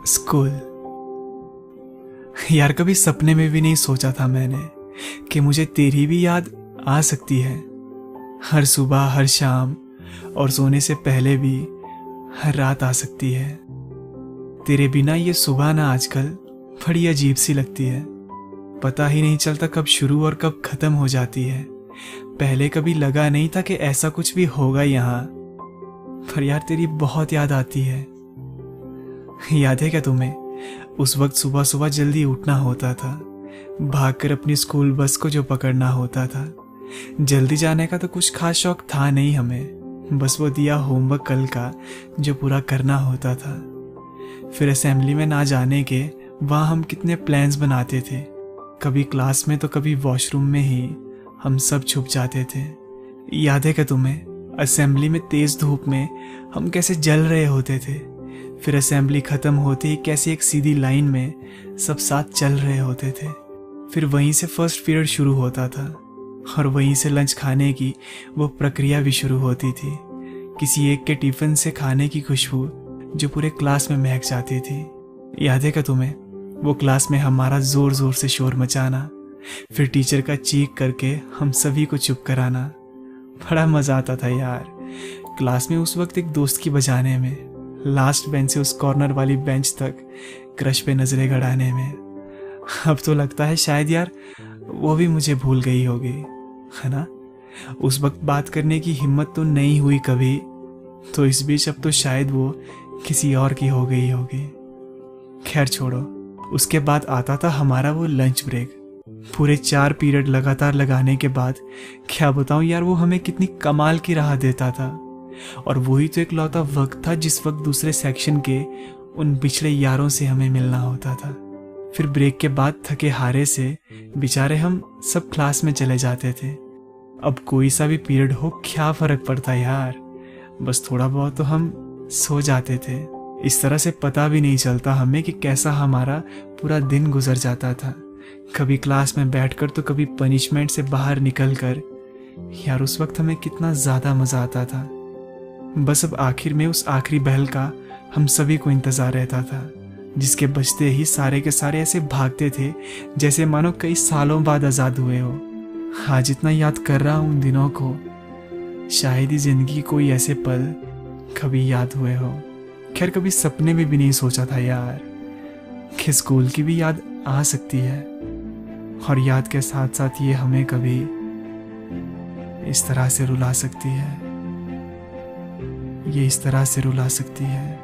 School. यार कभी सपने में भी नहीं सोचा था मैंने कि मुझे तेरी भी याद आ सकती है। हर सुबह, हर शाम और सोने से पहले भी हर रात आ सकती है। तेरे बिना ये सुबह ना आजकल बड़ी अजीब सी लगती है। पता ही नहीं चलता कब शुरू और कब खत्म हो जाती है। पहले कभी लगा नहीं था कि ऐसा कुछ भी होगा यहाँ, पर यार तेरी बहुत याद आती है। याद है क्या तुम्हें, उस वक्त सुबह सुबह जल्दी उठना होता था, भागकर अपनी स्कूल बस को जो पकड़ना होता था। जल्दी जाने का तो कुछ खास शौक था नहीं हमें, बस वो दिया होमवर्क कल का जो पूरा करना होता था। फिर असेंबली में ना जाने के वहाँ हम कितने प्लान्स बनाते थे, कभी क्लास में तो कभी वॉशरूम में ही हम सब छुप जाते थे। याद है क्या तुम्हें, असेंबली में तेज धूप में हम कैसे जल रहे होते थे। फिर असेंबली खत्म होते ही कैसे एक सीधी लाइन में सब साथ चल रहे होते थे। फिर वहीं से फर्स्ट पीरियड शुरू होता था और वहीं से लंच खाने की वो प्रक्रिया भी शुरू होती थी। किसी एक के टिफिन से खाने की खुशबू जो पूरे क्लास में महक जाती थी। याद है क्या तुम्हें, वो क्लास में हमारा जोर जोर से शोर मचाना, फिर टीचर का चीख करके हम सभी को चुप कराना। बड़ा मजा आता था यार क्लास में उस वक्त एक दोस्त की बजाने में, लास्ट बेंच से उस कॉर्नर वाली बेंच तक क्रश पे नजरें गड़ाने में। अब तो लगता है शायद यार वो भी मुझे भूल गई होगी, है ना। उस वक्त बात करने की हिम्मत तो नहीं हुई कभी, तो इस बीच अब तो शायद वो किसी और की हो गई होगी। खैर छोड़ो, उसके बाद आता था हमारा वो लंच ब्रेक। पूरे 4 पीरियड लगातार लगाने के बाद क्या बताऊं यार, वो हमें कितनी कमाल की राह देता था। और वही तो एक लौता वक्त था जिस वक्त दूसरे सेक्शन के उन पिछड़े यारों से हमें मिलना होता था। फिर ब्रेक के बाद थके हारे से बेचारे हम सब क्लास में चले जाते थे। अब कोई सा भी पीरियड हो क्या फर्क पड़ता यार, बस थोड़ा बहुत तो हम सो जाते थे। इस तरह से पता भी नहीं चलता हमें कि कैसा हमारा पूरा दिन गुजर जाता था, कभी क्लास में बैठकर तो कभी पनिशमेंट से बाहर निकलकर। यार उस वक्त हमें कितना ज्यादा मजा आता था। बस अब आखिर में उस आखिरी बेल का हम सभी को इंतजार रहता था, जिसके बजते ही सारे के सारे ऐसे भागते थे जैसे मानो कई सालों बाद आजाद हुए हो। आज इतना याद कर रहा हूं उन दिनों को, शायद ही जिंदगी कोई ऐसे पल कभी याद हुए हो। खैर कभी सपने में भी नहीं सोचा था यार कि स्कूल की भी याद आ सकती है, और याद के साथ साथ ये हमें कभी इस तरह से रुला सकती है, ये इस तरह से रुला सकती है।